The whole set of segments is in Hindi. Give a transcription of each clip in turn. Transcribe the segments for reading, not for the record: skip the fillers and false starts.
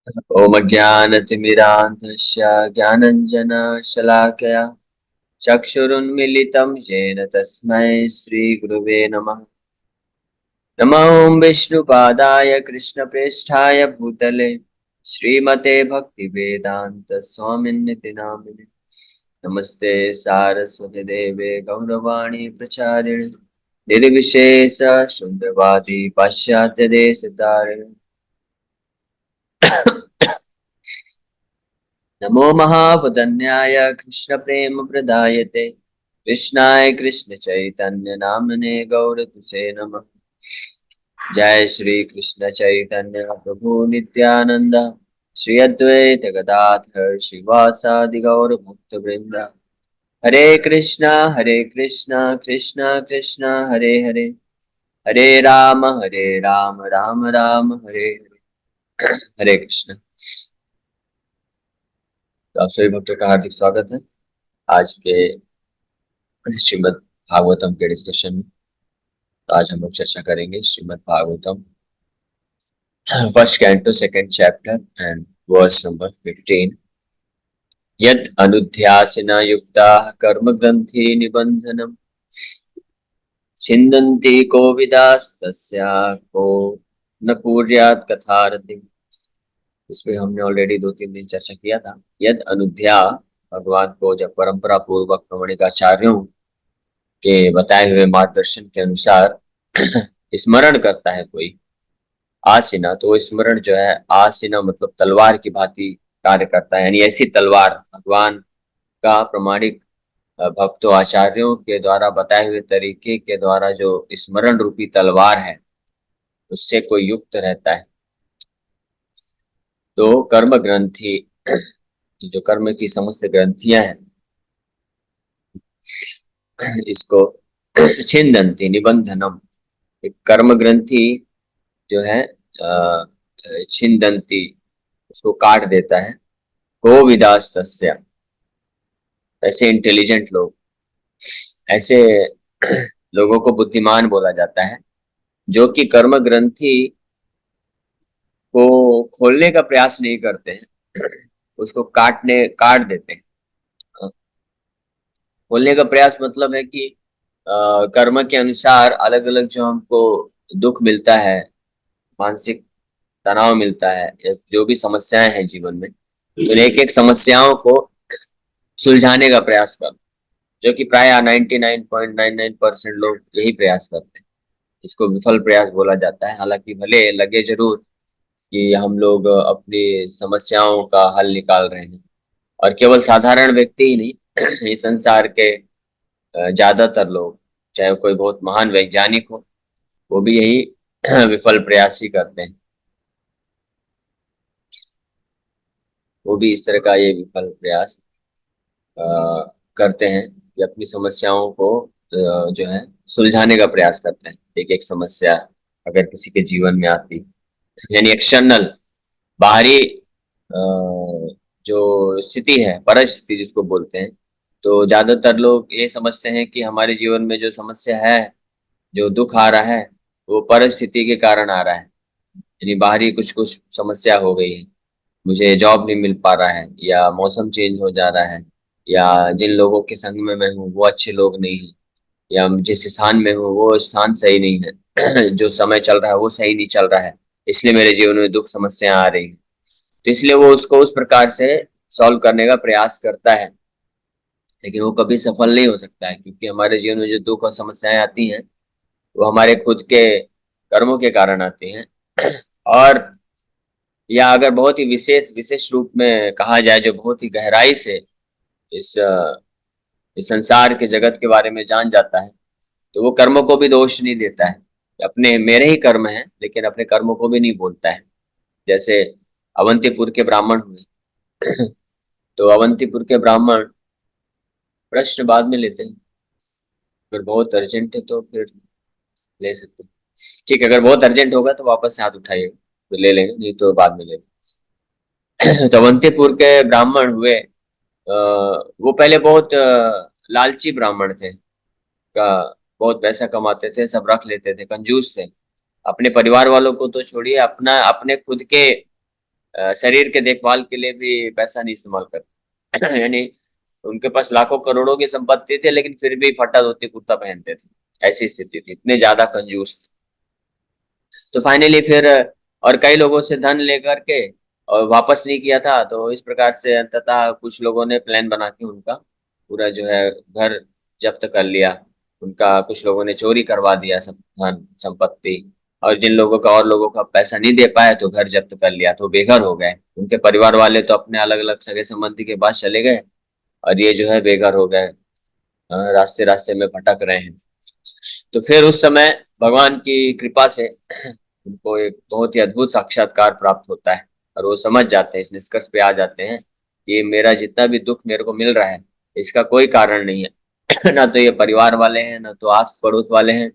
ॐ अज्ञानतिमिरान्धस्य ज्ञानञ्जनशलाकया चक्षुरुन्मिलितं येन तस्मै श्रीगुरुवे नमः। नमो ॐ विष्णुपादाय कृष्णप्रेष्ठाय भूतले श्रीमते भक्तिवेदान्तस्वामिन्निति नामिने। नमस्ते सारस्वती देवे गौरवाणी प्रचारिणे निर्विशेष शून्यवादी पाश्चात्य देशतारिणे। नमो महावदन्याय कृष्णप्रेमप्रदायते कृष्णाय कृष्णचैतन्यनाम्ने गौरतुसे नमः। जय श्री कृष्ण चैतन्य प्रभु नित्यानंद श्री अद्वैत गदाधर श्रीवासादि गौर भक्त वृंद। हरे कृष्णा कृष्णा कृष्णा हरे हरे, हरे राम राम राम हरे हरे। हरे कृष्ण। तो आप सभी भक्तों का हार्दिक स्वागत है आज के श्रीमद् भागवतम के डिस्कशन में। तो आज हम लोग चर्चा करेंगे Srimad Bhagavatam first canto second chapter and verse number 15। यत् अनुध्यासिना युक्ताः कर्म ग्रंथि निबंधनम छिन्दन्ति कोविदास्तस्या को न कुर्यात् कथारतिम्। इसमें हमने ऑलरेडी 2-3 दिन चर्चा किया था। यद अनुध्या भगवान को जब परंपरा पूर्वक प्रमाणिकाचार्यों के बताए हुए मार्गदर्शन के अनुसार स्मरण करता है कोई आसीना, तो वो स्मरण जो है आसीना मतलब तलवार की भांति कार्य करता है। यानी ऐसी तलवार भगवान का प्रमाणिक भक्तों आचार्यों के द्वारा बताए हुए तरीके के द्वारा जो स्मरण रूपी तलवार है उससे कोई युक्त रहता है। तो कर्म ग्रंथि जो कर्म की समस्त ग्रंथियां हैं इसको छिन्दन्ति निबंधनम, कर्म ग्रंथि जो है छिन्दन्ति उसको काट देता है। को विदास तस्य, ऐसे इंटेलिजेंट लोग, ऐसे लोगों को बुद्धिमान बोला जाता है जो कि कर्म ग्रंथि को खोलने का प्रयास नहीं करते हैं, उसको काट देते हैं। खोलने का प्रयास मतलब है कि कर्म के अनुसार अलग अलग जो हमको दुख मिलता है, मानसिक तनाव मिलता है या जो भी समस्याएं हैं जीवन में, तो एक एक समस्याओं को सुलझाने का प्रयास कर, जो कि प्राय 99.99% लोग यही प्रयास करते हैं। इसको विफल प्रयास बोला जाता है। हालांकि भले लगे जरूर कि हम लोग अपनी समस्याओं का हल निकाल रहे हैं, और केवल साधारण व्यक्ति ही नहीं इस संसार के ज्यादातर लोग, चाहे कोई बहुत महान वैज्ञानिक हो, वो भी यही विफल प्रयास ही करते हैं। वो भी इस तरह का ये विफल प्रयास अ, करते हैं कि अपनी समस्याओं को जो है सुलझाने का प्रयास करते हैं। एक एक समस्या अगर किसी के जीवन में आती, यानी एक्सटर्नल बाहरी जो स्थिति है, परिस्थिति जिसको बोलते हैं, तो ज्यादातर लोग ये समझते हैं कि हमारे जीवन में जो समस्या है, जो दुख आ रहा है, वो परिस्थिति के कारण आ रहा है। यानी बाहरी कुछ कुछ समस्या हो गई है, मुझे जॉब नहीं मिल पा रहा है, या मौसम चेंज हो जा रहा है, या जिन लोगों के संग में मैं हूँ वो अच्छे लोग नहीं हैं, या जिस स्थान में हूँ वो स्थान सही नहीं है जो समय चल रहा है वो सही नहीं चल रहा है, इसलिए मेरे जीवन में दुख समस्या आ रही है। तो इसलिए वो उसको उस प्रकार से सॉल्व करने का प्रयास करता है, लेकिन वो कभी सफल नहीं हो सकता है, क्योंकि हमारे जीवन में जो दुख और समस्याएं आती हैं वो हमारे खुद के कर्मों के कारण आती हैं। और या अगर बहुत ही विशेष विशेष रूप में कहा जाए, जो बहुत ही गहराई से इस इस संसार के जगत के बारे में जान जाता है, तो वो कर्मों को भी दोष नहीं देता है। अपने मेरे ही कर्म हैं, लेकिन अपने कर्मों को भी नहीं बोलता है। जैसे अवंतीपुर के ब्राह्मण हुए तो अवंतीपुर के ब्राह्मण प्रश्न बाद में लेते हैं, अगर बहुत अर्जेंट है तो फिर ले सकते हैं। ठीक है, अगर बहुत अर्जेंट होगा तो वापस से हाथ उठाइएगा, तो ले लेंगे, नहीं तो बाद में ले लेंगे। तो अवंतीपुर के ब्राह्मण हुए, वो पहले बहुत लालची ब्राह्मण थे का, बहुत पैसा कमाते थे, सब रख लेते थे, कंजूस थे। अपने परिवार वालों को तो छोड़िए, अपना अपने खुद के शरीर के देखभाल के लिए भी पैसा नहीं इस्तेमाल करते। यानी उनके पास लाखों करोड़ों की संपत्ति थी, लेकिन फिर भी फटा धोती कुर्ता पहनते थे। ऐसी स्थिति थी, इतने ज्यादा कंजूस थे। तो फाइनली फिर और कई लोगों से धन लेकर के और वापस नहीं किया था, तो इस प्रकार से अंततः कुछ लोगों ने प्लान बना के उनका पूरा जो है घर जब्त कर लिया। उनका कुछ लोगों ने चोरी करवा दिया सब धन संपत्ति। और जिन लोगों का और लोगों का पैसा नहीं दे पाए तो घर जब्त कर लिया, तो बेघर हो गए। उनके परिवार वाले तो अपने अलग अलग सगे संबंधी के पास चले गए, और ये जो है बेघर हो गए, रास्ते रास्ते में भटक रहे हैं। तो फिर उस समय भगवान की कृपा से उनको एक बहुत ही अद्भुत साक्षात्कार प्राप्त होता है, और वो समझ जाते हैं, इस निष्कर्ष पे आ जाते हैं कि मेरा जितना भी दुख मेरे को मिल रहा है, इसका कोई कारण नहीं है। ना तो ये परिवार वाले हैं, ना तो आस पड़ोस वाले हैं,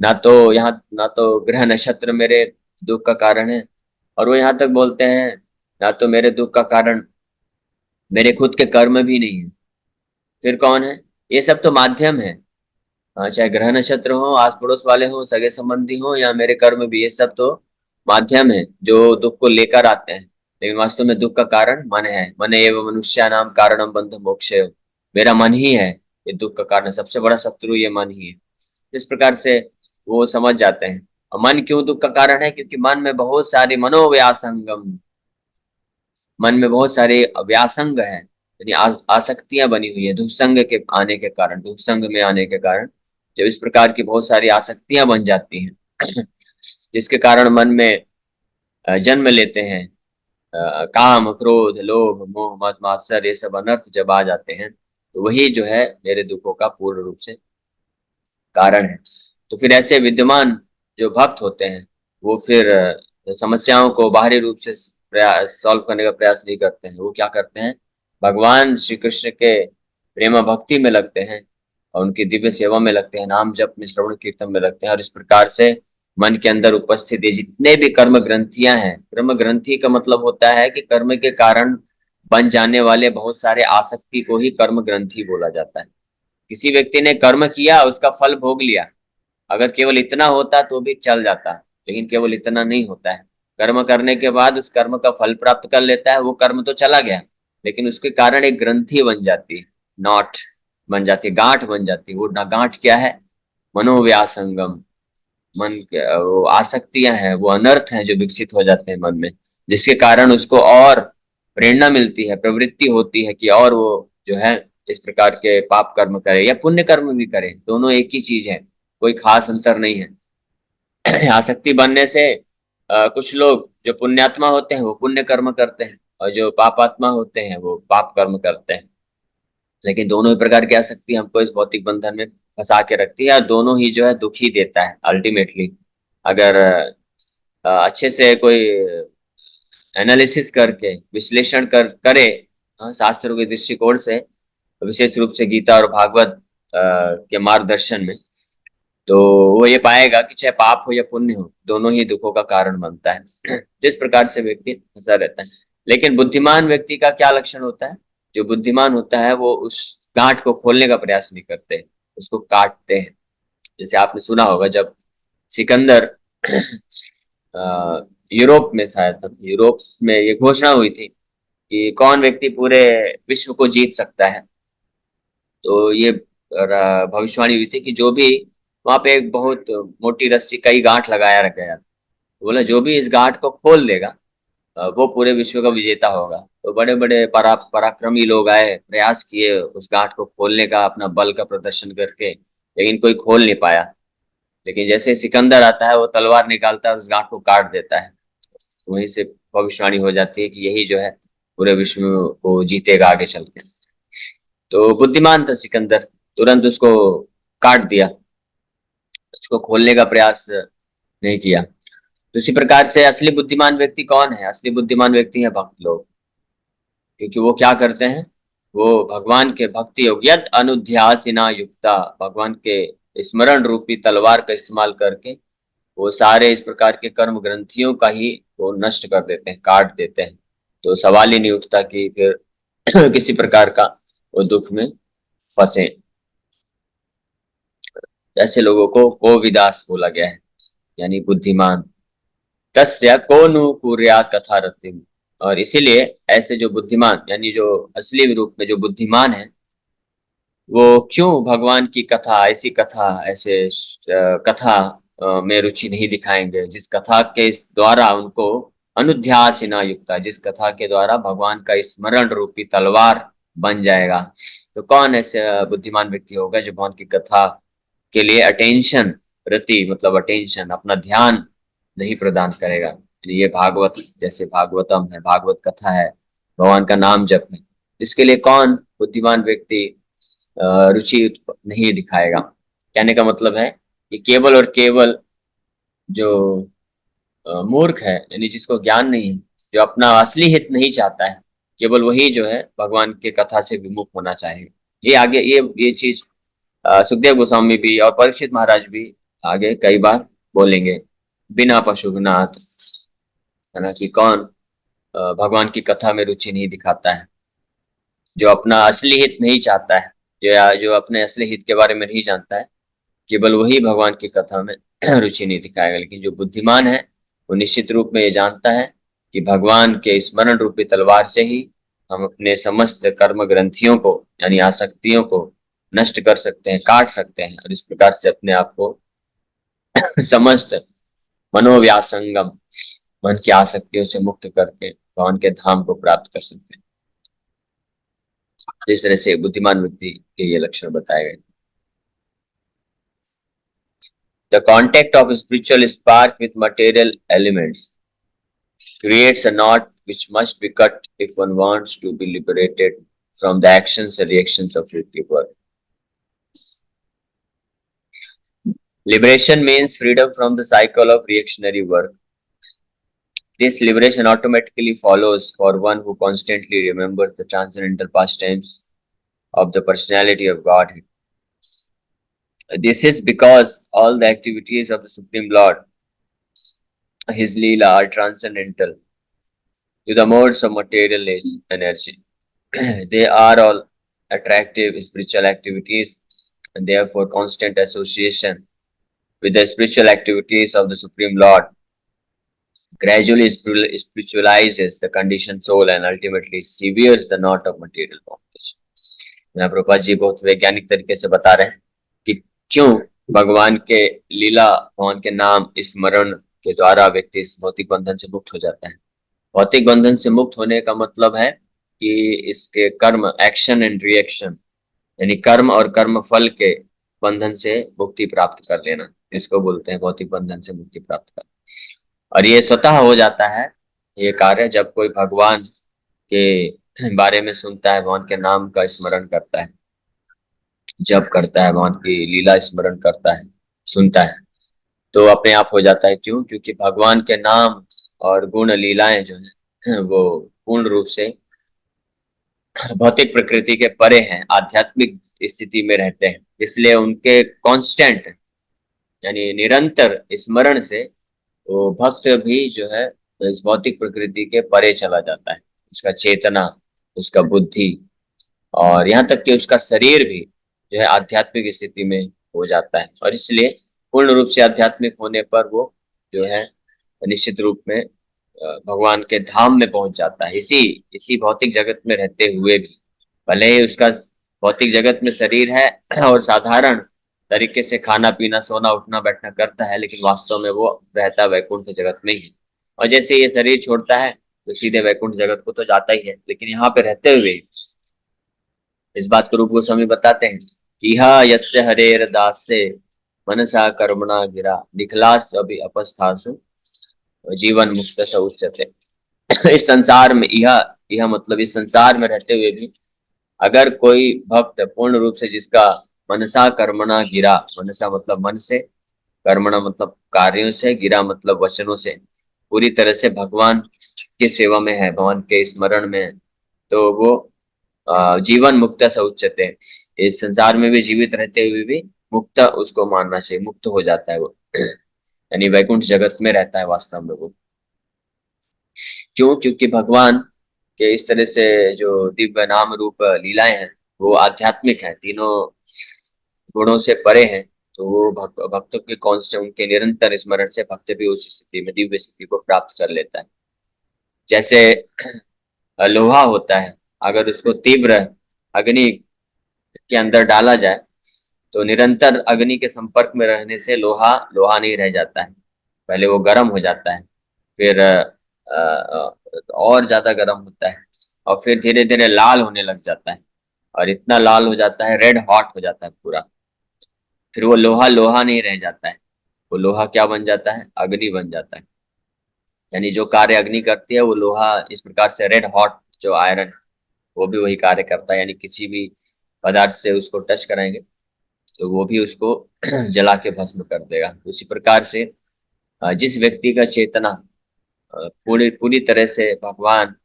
ना तो ग्रह नक्षत्र मेरे दुख का कारण है। और वो यहाँ तक बोलते हैं, ना तो मेरे दुख का कारण मेरे खुद के कर्म भी नहीं है। फिर कौन है? ये सब तो माध्यम है। हाँ, चाहे ग्रह नक्षत्र हो, आस पड़ोस वाले हो, सगे संबंधी हो, या मेरे कर्म भी, ये सब तो माध्यम है जो दुख को लेकर आते हैं। लेकिन वास्तव में दुख का कारण मन है। मन एवं मनुष्य नाम कारणम बंध मोक्ष। मेरा मन ही है ये दुख का कारण, सबसे बड़ा शत्रु ये मन ही है। इस प्रकार से वो समझ जाते हैं। और मन क्यों दुख का कारण है? क्योंकि मन में बहुत सारी मनोव्यासंगम, मन में बहुत सारे व्यासंग है, यानी आसक्तियां बनी हुई है दुसंग के आने के कारण, दुसंग में आने के कारण जब इस प्रकार की बहुत सारी आसक्तियां बन जाती हैं, जिसके कारण मन में जन्म लेते हैं काम, क्रोध, लोभ, मोह, मद, मात्सर्य, ये सब अनर्थ जब आ जाते हैं, तो वही जो है मेरे दुखों का पूर्ण रूप से कारण है। तो फिर ऐसे विद्यमान जो भक्त होते हैं, वो फिर समस्याओं को बाहरी रूप से प्रयास सॉल्व करने का प्रयास नहीं करते हैं। वो क्या करते हैं? भगवान श्री कृष्ण के प्रेम भक्ति में लगते हैं, और उनकी दिव्य सेवा में लगते हैं, नाम जप में, श्रवण कीर्तन में लगते हैं। और इस प्रकार से मन के अंदर उपस्थित ये जितने भी कर्म ग्रंथियां हैं, कर्म ग्रंथि का मतलब होता है कि कर्म के कारण बन जाने वाले बहुत सारे आसक्ति को ही कर्म ग्रंथि बोला जाता है। किसी व्यक्ति ने कर्म किया, उसका फल भोग लिया, अगर केवल इतना होता तो भी चल जाता, लेकिन केवल इतना नहीं होता है। कर्म करने के बाद उस कर्म का फल प्राप्त कर लेता है, वो कर्म तो चला गया, लेकिन उसके कारण एक ग्रंथि बन जाती है, नॉट बन जाती है, गांठ बन जाती है। वो गांठ क्या है? मनोव्यासंगम, मन के वो आसक्तियां हैं, वो अनर्थ हैं जो विकसित हो जाते हैं मन में, जिसके कारण उसको और प्रेरणा मिलती है, प्रवृत्ति होती है कि और वो जो है इस प्रकार के पाप कर्म करे या पुण्य कर्म भी करे, दोनों एक ही चीज है, कोई खास अंतर नहीं है। आसक्ति बनने से कुछ लोग जो पुण्यात्मा होते हैं वो पुण्य कर्म करते हैं, और जो पापात्मा होते हैं वो पाप कर्म करते हैं। लेकिन दोनों ही प्रकार की आसक्ति हमको इस भौतिक बंधन में फंसा के रखती है, और दोनों ही जो है दुखी देता है अल्टीमेटली। अगर अच्छे से कोई एनालिसिस करके विश्लेषण करे, शास्त्रों के दृष्टिकोण से, विशेष रूप से गीता और भागवत के मार्गदर्शन में, तो वो ये पाएगा कि चाहे पाप हो या पुण्य हो, दोनों ही दुखों का कारण बनता है। जिस प्रकार से व्यक्ति फंसा रहता है। लेकिन बुद्धिमान व्यक्ति का क्या लक्षण होता है? जो बुद्धिमान होता है वो उस गांठ को खोलने का प्रयास नहीं करते, उसको काटते हैं। जैसे आपने सुना होगा, जब सिकंदर यूरोप में, शायद यूरोप में ये घोषणा हुई थी कि कौन व्यक्ति पूरे विश्व को जीत सकता है, तो ये भविष्यवाणी हुई थी कि जो भी वहां पे एक बहुत मोटी रस्सी, कई गांठ लगाया रखा गया था, तो बोला जो भी इस गांठ को खोल लेगा वो पूरे विश्व का विजेता होगा। तो बड़े बड़े पराक्रमी लोग आए, प्रयास किए उस गांठ को खोलने का, अपना बल का प्रदर्शन करके, लेकिन कोई खोल नहीं पाया। लेकिन जैसे सिकंदर आता है, वो तलवार निकालता है और उस गांठ को काट देता है। वहीं से भविष्यवाणी हो जाती है कि यही जो है पूरे विश्व को जीतेगा आगे चल के। तो बुद्धिमान था सिकंदर, तुरंत उसको काट दिया, उसको खोलने का प्रयास नहीं किया। तो इसी प्रकार से असली बुद्धिमान व्यक्ति कौन है? असली बुद्धिमान व्यक्ति है भक्त लोग। क्योंकि वो क्या करते हैं? वो भगवान के भक्ति योग यद अनुध्यासिना युक्ता, भगवान के स्मरण रूपी तलवार का इस्तेमाल करके वो सारे इस प्रकार के कर्म ग्रंथियों का ही वो नष्ट कर देते हैं, काट देते हैं। तो सवाल ही नहीं उठता कि फिर किसी प्रकार का वो दुख में फंसे। ऐसे लोगों को कोविदास बोला गया है, यानी बुद्धिमान। तस्य को नु कुर्यात् कथा रतिम। और इसीलिए ऐसे जो बुद्धिमान यानी जो असली रूप में जो बुद्धिमान है, वो क्यों भगवान की कथा, ऐसी कथा, ऐसे कथा में रुचि नहीं दिखाएंगे जिस कथा के द्वारा उनको अनुध्यासिना युक्ता, जिस कथा के द्वारा भगवान का स्मरण रूपी तलवार बन जाएगा। तो कौन ऐसे बुद्धिमान व्यक्ति होगा जो भगवान की कथा के लिए अटेंशन, रति मतलब अटेंशन, अपना ध्यान नहीं प्रदान करेगा। ये भागवत, जैसे भागवतम है, भागवत कथा है, भगवान का नाम जप है, इसके लिए कौन बुद्धिमान व्यक्ति रुचि नहीं दिखाएगा। कहने का मतलब है कि केवल और केवल जो मूर्ख है, यानी जिसको ज्ञान नहीं है, जो अपना असली हित नहीं चाहता है, केवल वही जो है भगवान के कथा से विमुख होना चाहेगा। ये आगे ये चीज सुखदेव गोस्वामी भी और परीक्षित महाराज भी आगे कई बार बोलेंगे। बिना पशुघ्नाथ, है ना, कि कौन भगवान की कथा में रुचि नहीं दिखाता है, जो अपना असली हित नहीं चाहता है, जो अपने असली हित के बारे में नहीं जानता है, केवल वही भगवान की कथा में रुचि नहीं दिखाएगा। लेकिन जो बुद्धिमान है वो निश्चित रूप में ये जानता है कि भगवान के स्मरण रूपी तलवार से ही हम अपने समस्त कर्म ग्रंथियों को यानी आसक्तियों को नष्ट कर सकते हैं, काट सकते हैं, और इस प्रकार से अपने आप को समस्त मनोव्यासंगम, मन की आसक्तियों से मुक्त करके भगवान के धाम को प्राप्त कर सकते हैं। इस तरह से बुद्धिमान व्यक्ति के ये लक्षण बताए गए। The contact of a spiritual spark with material elements creates a knot which must be cut if one wants to be liberated from the actions and reactions of creative world. Liberation means freedom from the cycle of reactionary work. This liberation automatically follows for one who constantly remembers the transcendental pastimes of the personality of Godhead. This is because all the activities of the Supreme Lord, His Leela, are transcendental to the modes of material energy. They are all attractive spiritual activities, and therefore constant association with the spiritual activities of the Supreme Lord gradually spiritualizes the conditioned soul and ultimately severs the knot of material bondage. यहाँ प्रभुपाद जी बहुत वैज्ञानिक तरीके से बता रहे हैं कि क्यों भगवान के लीला, भगवान के नाम स्मरण के द्वारा व्यक्ति इस भौतिक बंधन से मुक्त हो जाता है। भौतिक बंधन से मुक्त होने का मतलब है कि इसके कर्म, एक्शन एंड रिएक्शन, यानी कर्म और कर्म फल के बंधन से मुक्ति प्राप्त कर लेना, इसको बोलते हैं भौतिक बंधन से मुक्ति प्राप्त करना। और ये स्वतः हो जाता है ये कार्य जब कोई भगवान के बारे में सुनता है, भगवान के नाम का स्मरण करता है, जब करता है, भगवान की लीला स्मरण करता है, सुनता है, तो अपने आप हो जाता है। क्यों? क्योंकि भगवान के नाम और गुण लीलाएं जो है वो पूर्ण रूप से भौतिक प्रकृति के परे हैं, आध्यात्मिक स्थिति में रहते हैं। इसलिए उनके कांस्टेंट यानी निरंतर स्मरण से वो भक्त भी जो है इस भौतिक प्रकृति के परे चला जाता है। उसका चेतना, उसका बुद्धि और यहाँ तक कि उसका शरीर भी जो है आध्यात्मिक स्थिति में हो जाता है। और इसलिए पूर्ण रूप से आध्यात्मिक होने पर वो जो है निश्चित रूप में भगवान के धाम में पहुंच जाता है। इसी इसी भौतिक जगत में रहते हुए भी, भले ही उसका भौतिक जगत में शरीर है और साधारण तरीके से खाना पीना, सोना उठना बैठना करता है, लेकिन वास्तव में वो रहता वैकुंठ जगत में ही। और जैसे ये शरीर छोड़ता है तो सीधे वैकुंठ जगत को तो जाता ही है, लेकिन यहाँ पे रहते हुए इस बात को रूप गोस्वामी बताते हैं कि यह यस्य हरेर दासे मनसा कर्मणा गिरा निखलास अभी अपस्थासु जीवन मुक्त स उच्यते। इस संसार में यह मतलब इस संसार में रहते हुए भी अगर कोई भक्त पूर्ण रूप से जिसका मनसा कर्मणा गिरा, मनसा मतलब मन से, कर्मणा मतलब कार्यों से, गिरा मतलब वचनों से पूरी तरह से भगवान की सेवा में है, भगवान के स्मरण में है, तो वो जीवन मुक्त स उच्यते, इस संसार में भी जीवित रहते हुए भी मुक्त उसको मानना चाहिए, मुक्त हो जाता है वो, यानी वैकुंठ जगत में रहता है वास्तव में वो। क्यों? क्योंकि भगवान के इस तरह से जो दिव्य नाम रूप लीलाएं हैं वो आध्यात्मिक है, तीनों गुणों से परे हैं। तो वो भक्तों के कांस्टेंट उनके निरंतर स्मरण से भक्त भी उस स्थिति में दिव्य स्थिति को प्राप्त कर लेता है। जैसे लोहा होता है, अगर उसको तीव्र अग्नि के अंदर डाला जाए तो निरंतर अग्नि के संपर्क में रहने से लोहा लोहा नहीं रह जाता है। पहले वो गर्म हो जाता है, फिर और ज्यादा गर्म होता है, और फिर धीरे धीरे लाल होने लग जाता है, और इतना लाल हो जाता है, रेड हॉट हो जाता है पूरा। फिर वो लोहा लोहा नहीं रह जाता है, वो लोहा क्या बन जाता है, अग्नि बन जाता है। यानी जो कार्य अग्नि करती है वो लोहा इस प्रकार से रेड हॉट, जो आयरन, वो भी वही कार्य करता है। यानी किसी भी पदार्थ से उसको टच कराएंगे तो वो भी उसको जला के भस्म कर देगा। उसी प्रकार से जिस व्यक्ति का चेतना पूरी पूरी तरह से भगवान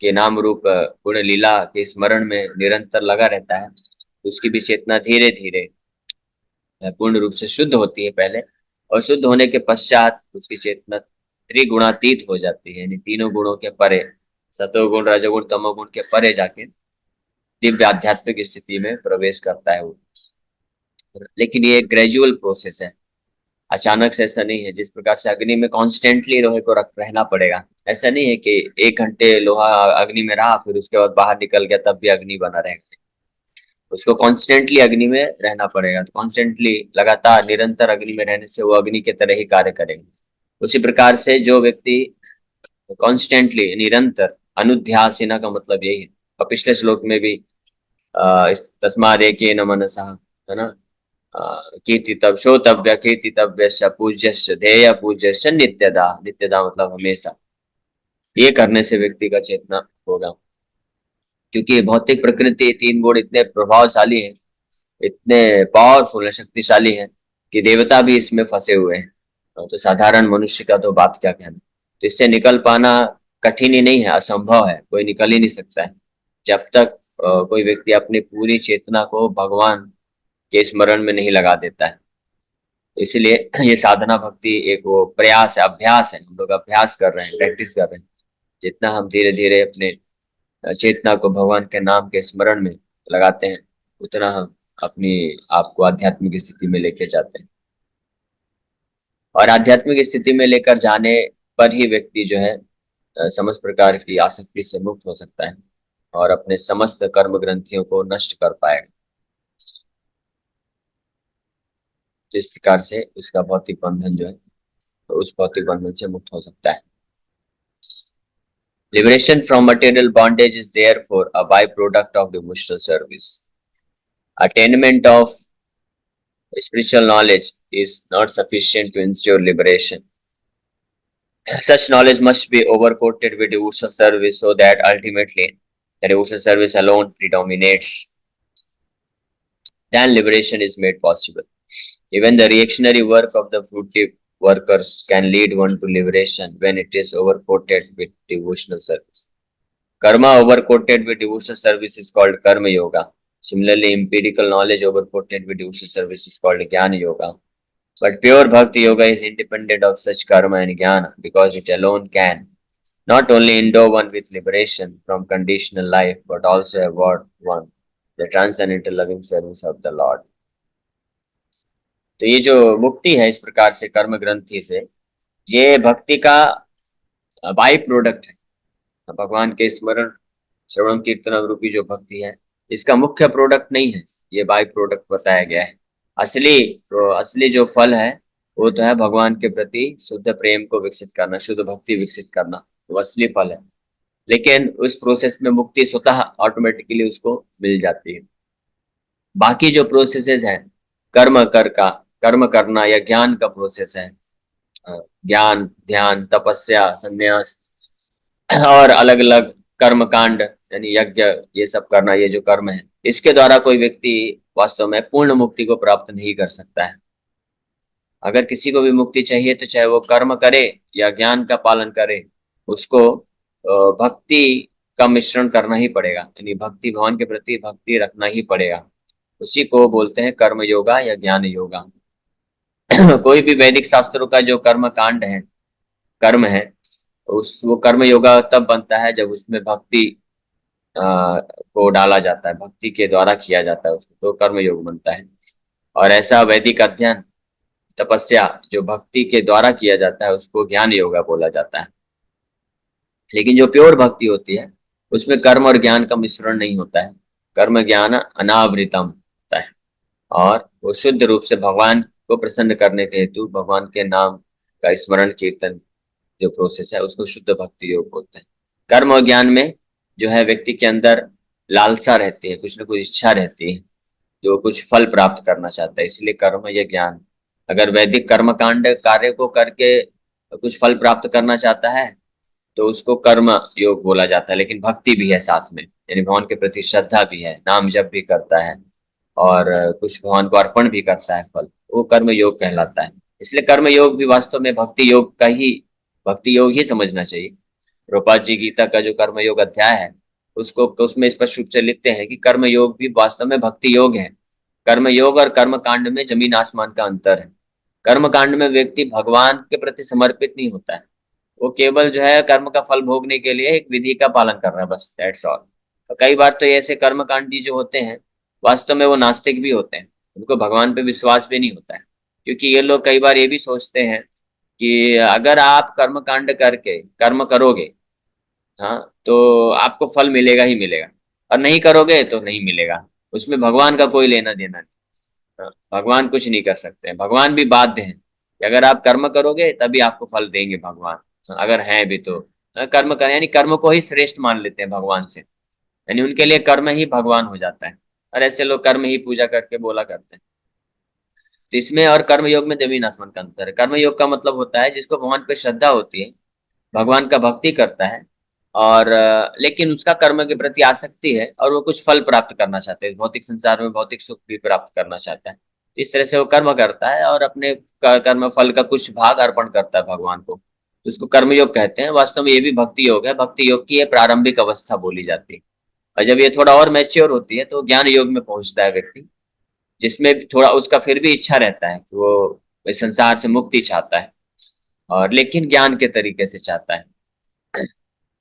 के नाम रूप पूर्ण लीला के स्मरण में निरंतर लगा रहता है, तो उसकी भी चेतना धीरे धीरे पूर्ण रूप से शुद्ध होती है पहले, और शुद्ध होने के पश्चात उसकी चेतना त्रिगुणातीत हो जाती है, यानी तीनों गुणों के परे, सतोगुण रजोगुण तमोगुण के परे जाके दिव्य आध्यात्मिक स्थिति में प्रवेश करता है वो। लेकिन ये एक ग्रेजुअल प्रोसेस है, अचानक से ऐसा नहीं है। जिस प्रकार से अग्नि में कॉन्स्टेंटली लोहे को रख रहना पड़ेगा, ऐसा नहीं है कि 1 घंटे लोहा अग्नि में रहा फिर उसके बाद बाहर निकल गया तब भी अग्नि बना रहेगा। उसको कॉन्स्टेंटली अग्नि में रहना पड़ेगा, तो कॉन्स्टेंटली लगातार निरंतर अग्नि में रहने से वो अग्नि के तरह ही कार्य करेंगे। उसी प्रकार से जो व्यक्ति कॉन्स्टेंटली निरंतर, अनुध्यासीना का मतलब यही है, और पिछले श्लोक में भी इस तस्माद एकेन न मनसा, है ना, कीर्तितव्य श्रोतव्य कीर्तितव्य पूज्यस्य ध्येय पूज्यस्य नित्यदा, नित्यदा मतलब हमेशा। ये करने से व्यक्ति का चेतना होगा, क्योंकि भौतिक प्रकृति तीन गुण इतने प्रभावशाली हैं, इतने पावरफुल है, शक्तिशाली है, कि देवता भी इसमें फंसे हुए हैं। तो साधारण मनुष्य का तो बात क्या कहना। तो इससे निकल पाना कठिन ही नहीं है, असंभव है, कोई निकल ही नहीं सकता है जब तक कोई व्यक्ति अपनी पूरी चेतना को भगवान के स्मरण में नहीं लगा देता है। तो इसलिए ये साधना भक्ति एक वो प्रयास है, अभ्यास है। हम लोग अभ्यास कर रहे हैं, प्रैक्टिस कर रहे हैं। जितना हम धीरे धीरे अपने चेतना को भगवान के नाम के स्मरण में लगाते हैं, उतना हम अपनी आप को आध्यात्मिक स्थिति में लेके जाते हैं। और आध्यात्मिक स्थिति में लेकर जाने पर ही व्यक्ति जो है समस्त प्रकार की आसक्ति से मुक्त हो सकता है और अपने समस्त कर्म ग्रंथियों को नष्ट कर पाएगा। जिस प्रकार से उसका भौतिक बंधन जो है, तो उस भौतिक बंधन से मुक्त हो सकता है। Liberation from material bondage is therefore a byproduct of devotional service. Attainment of spiritual knowledge is not sufficient to ensure liberation. Such knowledge must be overcoated with devotional service so that ultimately the devotional service alone predominates. Then liberation is made possible. Even the reactionary work of the fruitive workers can lead one to liberation when it is overcoated with devotional service. Karma overcoated with devotional service is called karma yoga. Similarly, empirical knowledge overcoated with devotional service is called jnana yoga. But pure bhakti yoga is independent of such karma and jnana because it alone can not only endow one with liberation from conditional life but also award one the transcendental loving service of the Lord. तो ये जो मुक्ति है इस प्रकार से कर्म ग्रंथि से, ये भक्ति का बाई प्रोडक्ट है। भगवान के स्मरण श्रवण कीर्तन रूपी जो भक्ति है, इसका मुख्य प्रोडक्ट नहीं है, ये बाई प्रोडक्ट बताया गया है। असली जो फल है वो तो है भगवान के प्रति शुद्ध प्रेम को विकसित करना, शुद्ध भक्ति विकसित करना, वो असली फल है। लेकिन उस प्रोसेस में मुक्ति स्वतः ऑटोमेटिकली उसको मिल जाती है। बाकी जो प्रोसेसेस है, कर्म करना या ज्ञान का प्रोसेस है, ज्ञान, ध्यान, तपस्या, संन्यास और अलग अलग कर्म कांड यानी यज्ञ, ये सब करना, ये जो कर्म है, इसके द्वारा कोई व्यक्ति वास्तव में पूर्ण मुक्ति को प्राप्त नहीं कर सकता है। अगर किसी को भी मुक्ति चाहिए तो चाहे वो कर्म करे या ज्ञान का पालन करे, उसको भक्ति का मिश्रण करना ही पड़ेगा, यानी भक्ति, भगवान के प्रति भक्ति रखना ही पड़ेगा। उसी को बोलते हैं कर्म योगा या ज्ञान योगा। कोई भी वैदिक शास्त्रों का जो कर्म कांड है, कर्म है, वो कर्म योगा तब बनता है जब उसमें भक्ति को डाला जाता है, भक्ति के द्वारा किया जाता है उसको, तो कर्म योग बनता है। और ऐसा वैदिक अध्ययन, तपस्या जो भक्ति के द्वारा किया जाता है उसको ज्ञान योगा बोला जाता है। लेकिन जो प्योर भक्ति होती है उसमें कर्म और ज्ञान का मिश्रण नहीं होता है, कर्म ज्ञान अनावृतम होता है, और वो शुद्ध रूप से भगवान को प्रसन्न करने के हेतु भगवान के नाम का स्मरण कीर्तन जो प्रोसेस है उसको शुद्ध भक्ति योग बोलते हैं। कर्म और ज्ञान में जो है व्यक्ति के अंदर लालसा रहती है, कुछ न कुछ इच्छा रहती है, जो कुछ फल प्राप्त करना चाहता है, इसलिए कर्म या ज्ञान। अगर वैदिक कर्म कांड कार्य को करके कुछ फल प्राप्त करना चाहता है तो उसको कर्म योग बोला जाता है। लेकिन भक्ति भी है साथ में, यानी भगवान के प्रति श्रद्धा भी है, नाम जप भी करता है और कुछ भगवान को अर्पण भी करता है फल, वो कर्म योग कहलाता है। इसलिए कर्म योग भी वास्तव में भक्ति योग ही समझना चाहिए। प्रभुपाद जी गीता का जो कर्म योग अध्याय है उसको उसमें स्पष्ट रूप से लिखते हैं कि कर्म योग भी वास्तव में भक्ति योग है। कर्म योग और कर्म कांड में जमीन आसमान का अंतर है। कर्म कांड में व्यक्ति भगवान के प्रति समर्पित नहीं होता है, वो केवल जो है कर्म का फल भोगने के लिए एक विधि का पालन कर रहा है, बस दैट्स ऑल। तो कई बार तो ऐसे कर्मकांडी जो होते हैं वास्तव में वो नास्तिक भी होते हैं, उनको भगवान पे विश्वास भी नहीं होता है। क्योंकि ये लोग कई बार ये भी सोचते हैं कि अगर आप कर्म कांड करके कर्म करोगे, हाँ, तो आपको फल मिलेगा ही मिलेगा, और नहीं करोगे तो नहीं मिलेगा, उसमें भगवान का कोई लेना देना नहीं। हाँ, भगवान कुछ नहीं कर सकते हैं, भगवान भी बाध्य हैं कि अगर आप कर्म करोगे तभी आपको फल देंगे भगवान, अगर हैं भी तो। कर्म कर यानी कर्म को ही श्रेष्ठ मान लेते हैं भगवान से, यानी उनके लिए कर्म ही भगवान हो जाता है, और ऐसे लोग कर्म ही पूजा करके बोला करते हैं। तो इसमें और कर्म योग में जमीन आसमान का अंतर है। कर्म योग का मतलब होता है जिसको भगवान पे श्रद्धा होती है, भगवान का भक्ति करता है, और लेकिन उसका कर्म के प्रति आसक्ति है और वो कुछ फल प्राप्त करना चाहते हैं, भौतिक संसार में भौतिक सुख भी प्राप्त करना चाहता है। इस तरह से वो कर्म करता है और अपने कर्म फल का कुछ भाग अर्पण करता है भगवान को, तो उसको कर्मयोग कहते हैं। वास्तव में ये भी भक्ति योग है, भक्ति योग की ये प्रारंभिक अवस्था बोली जाती है। और जब ये थोड़ा और मैच्योर होती है तो ज्ञान योग में पहुंचता है व्यक्ति, जिसमें थोड़ा उसका फिर भी इच्छा रहता है कि वो इस संसार से मुक्ति चाहता है, और लेकिन ज्ञान के तरीके से चाहता है,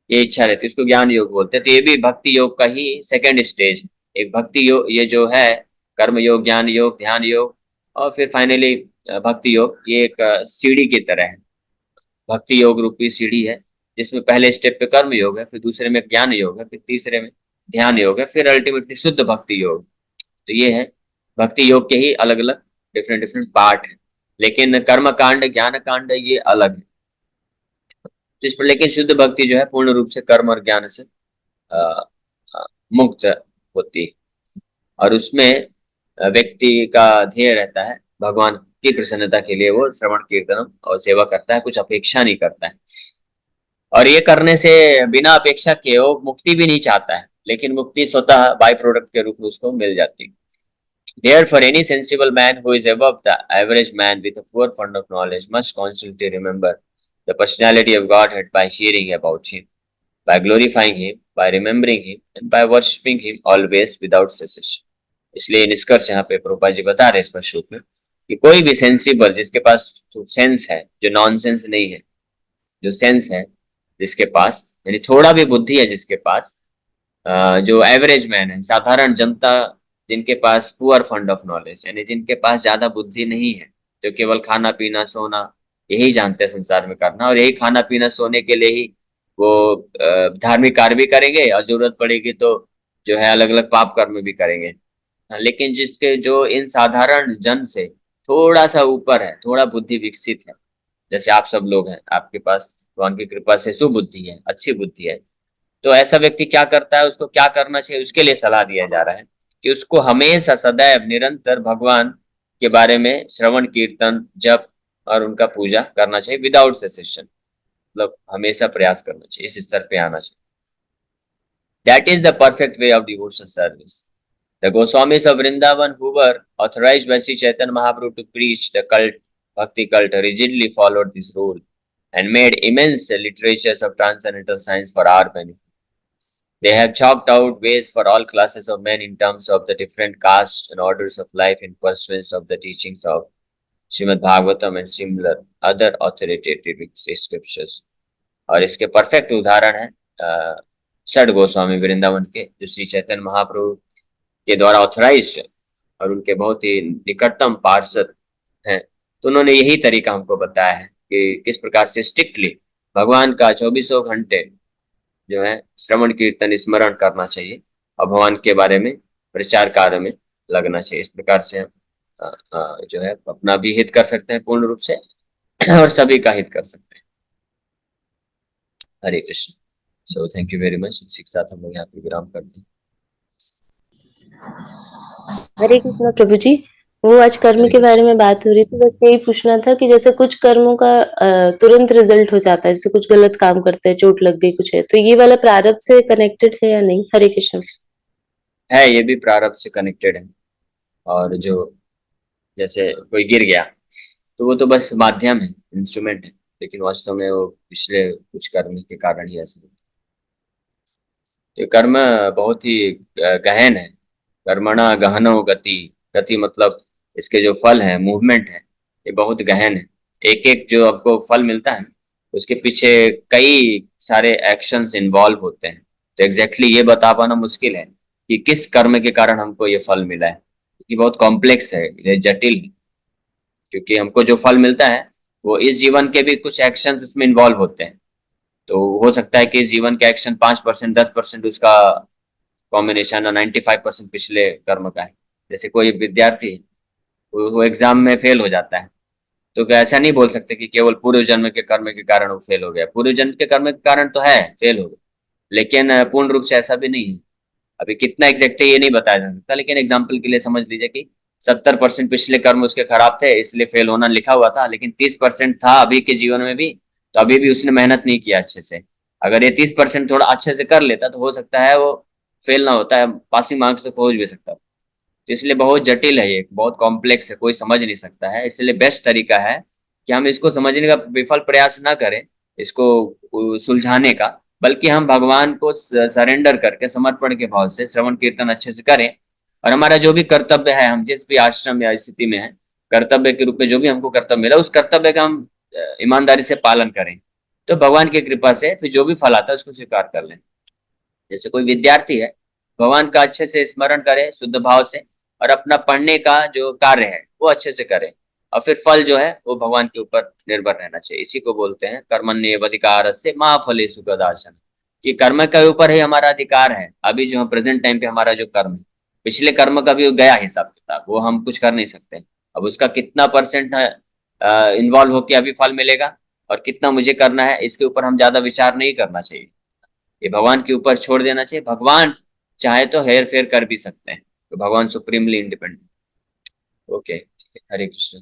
ये इच्छा रहती है, उसको ज्ञान योग बोलते हैं। तो ये भी भक्ति योग का ही सेकंड स्टेज, एक भक्ति योग ये जो है, कर्म योग, ज्ञान योग, ध्यान योग, और फिर फाइनली भक्ति योग, ये एक सीढ़ी की तरह है। भक्ति योग रूपी सीढ़ी है जिसमें पहले स्टेप पे कर्म योग है, फिर दूसरे में ज्ञान योग है, फिर तीसरे में ध्यान योग है, फिर अल्टीमेटली शुद्ध भक्ति योग। तो ये है भक्ति योग के ही अलग अलग डिफरेंट डिफरेंट पार्ट है, लेकिन कर्म कांड ज्ञान कांड ये अलग है। तो इस पर लेकिन शुद्ध भक्ति जो है पूर्ण रूप से कर्म और ज्ञान से अ, अ, मुक्त होती है, और उसमें व्यक्ति का ध्येय रहता है भगवान की प्रसन्नता के लिए वो श्रवण कीर्तन और सेवा करता है, कुछ अपेक्षा नहीं करता है। और ये करने से बिना अपेक्षा के वो मुक्ति भी नहीं चाहता है, लेकिन मुक्ति स्वतः बाय प्रोडक्ट के रूप में उसको मिल जाती है। Therefore, any sensible man who is above the average man with a poor fund of knowledge must constantly remember the personality of Godhead by hearing about him, by glorifying him, by remembering him, and by worshipping him always without cessation. इसलिए निष्कर्ष यहाँ पे प्रभुपाद जी बता रहे हैं स्पष्ट रूप में कि कोई भी सेंसिबल, जिसके पास सेंस है, जो नॉन सेंस नहीं है, जो सेंस है जिसके पास, यानी थोड़ा भी बुद्धि है जिसके पास, जो एवरेज मैन है, साधारण जनता, जिनके पास पुअर फंड ऑफ नॉलेज, यानी जिनके पास ज्यादा बुद्धि नहीं है, जो केवल खाना पीना सोना यही जानते हैं संसार में करना, और यही खाना पीना सोने के लिए ही वो धार्मिक कार्य भी करेंगे, और जरूरत पड़ेगी तो जो है अलग अलग पाप कर्म भी करेंगे। हाँ, लेकिन जिसके जो इन साधारण जन से थोड़ा सा ऊपर है, थोड़ा बुद्धि विकसित है, जैसे आप सब लोग हैं, आपके पास भगवान की कृपा से सुबुद्धि है, अच्छी बुद्धि है, तो ऐसा व्यक्ति क्या करता है, उसको क्या करना चाहिए, उसके लिए सलाह दिया जा रहा है कि उसको हमेशा सदैव निरंतर भगवान के बारे में श्रवण कीर्तन जप और उनका पूजा करना चाहिए विदाउट सेसेशन, मतलब हमेशा प्रयास करना चाहिए, इस स्तर पे आना चाहिए। That is the perfect way of devotional service. The Goswamis of Vrindavan, who were authorized by Sri Chaitanya Mahaprabhu to preach the cult, Bhakti cult, rigidly followed this rule and made immense literatures of transcendental science for our benefit. They have chalked out ways for all classes of men in terms of the different castes and orders of life in pursuance of the teachings of Srimad Bhagavatam and similar other authoritative scriptures. और इसके परफेक्ट उदाहरण है षड गोस्वामी वृंदावन के, जो श्री चैतन्य महाप्रभु के द्वारा ऑथराइज और उनके बहुत ही निकटतम पार्षद हैं। तो उन्होंने यही तरीका हमको बताया है कि किस प्रकार से स्ट्रिक्टली भगवान का 24 घंटे जो है श्रवण कीर्तन स्मरण करना चाहिए और भगवान के बारे में प्रचार कार्य में लगना चाहिए। इस प्रकार से हम जो है अपना भी हित कर सकते हैं पूर्ण रूप से और सभी का हित कर सकते हैं। Hare Krishna. So thank you very much. इसी के साथ हम लोग यहाँ पे विराम करते हैं। हरे कृष्णा प्रभु जी। वो आज कर्म हरे के बारे कृष्ण। में बात हो रही थी, बस यही पूछना था कि जैसे कुछ कर्मों का तुरंत रिजल्ट हो जाता है, जैसे कुछ गलत काम करते हैं, चोट लग गई कुछ है, तो ये वाला प्रारब्ध से कनेक्टेड है या नहीं? हरे कृष्ण। है, ये भी प्रारब्ध से कनेक्टेड है। और जो जैसे कोई गिर गया तो वो तो बस माध्यम है, इंस्ट्रूमेंट है, लेकिन वास्तव में वो पिछले कुछ कर्म के कारण ही ऐसा होता है। तो कर्म बहुत ही गहन है। कर्मणा गहनो गति। गति मतलब इसके जो फल है, मूवमेंट है, ये बहुत गहन है। एक एक जो आपको फल मिलता है उसके पीछे कई सारे एक्शंस इन्वॉल्व होते हैं। तो एग्जैक्टली ये बता पाना मुश्किल है कि किस कर्म के कारण हमको ये फल मिला है, क्योंकि बहुत कॉम्प्लेक्स है, ये जटिल है। क्योंकि हमको जो फल मिलता है वो इस जीवन के भी कुछ एक्शंस इसमें इन्वॉल्व होते हैं। तो हो सकता है कि इस जीवन का एक्शन 5%, 10% उसका कॉम्बिनेशन और 95% पिछले कर्म का है। जैसे कोई विद्यार्थी वो एग्जाम में फेल हो जाता है, तो क्या ऐसा नहीं बोल सकते कि केवल पूर्व जन्म के कर्म के कारण वो फेल हो गया। पूर्व जन्म के कर्म के कारण तो है फेल हो गया, लेकिन पूर्ण रूप से ऐसा भी नहीं है। अभी कितना एग्जैक्ट है ये नहीं बताया जा सकता, लेकिन एग्जाम्पल के लिए समझ लीजिए कि 70% पिछले कर्म उसके खराब थे इसलिए फेल होना लिखा हुआ था, लेकिन 30% था अभी के जीवन में भी, तो अभी भी उसने मेहनत नहीं किया अच्छे से। अगर ये 30% थोड़ा अच्छे से कर लेता तो हो सकता है वो फेल ना होता है, पासिंग मार्क्स तक पहुंच भी सकता। तो इसलिए बहुत जटिल है, ये बहुत कॉम्प्लेक्स है, कोई समझ नहीं सकता है। इसलिए बेस्ट तरीका है कि हम इसको समझने का विफल प्रयास ना करें, इसको सुलझाने का, बल्कि हम भगवान को सरेंडर करके समर्पण के भाव से श्रवण कीर्तन अच्छे से करें। और हमारा जो भी कर्तव्य है, हम जिस भी आश्रम या स्थिति में है, कर्तव्य के रूप में जो भी हमको कर्तव्य मिला उस कर्तव्य का हम ईमानदारी से पालन करें। तो भगवान की कृपा से फिर जो भी फल आता है उसको स्वीकार कर लें। जैसे कोई विद्यार्थी है, भगवान का अच्छे से स्मरण करे शुद्ध भाव से, और अपना पढ़ने का जो कार्य है वो अच्छे से करे, और फिर फल जो है वो भगवान के ऊपर निर्भर रहना चाहिए। इसी को बोलते हैं कर्मण्येवाधिकारस्ते मा फलेषु कदाचन, कि कर्म के ऊपर ही हमारा अधिकार है। अभी जो है प्रेजेंट टाइम पे हमारा जो कर्म है, पिछले कर्म का भी गया हिसाब किताब, वो हम कुछ कर नहीं सकते। अब उसका कितना परसेंट है इन्वॉल्व होके अभी फल मिलेगा और कितना मुझे करना है, इसके ऊपर हम ज्यादा विचार नहीं करना चाहिए। ये भगवान के ऊपर छोड़ देना चाहिए। भगवान चाहे तो हेर फेर कर भी सकते हैं, तो भगवान सुप्रीमली इंडिपेंडेंट। ओके, ठीक है। हरे कृष्ण।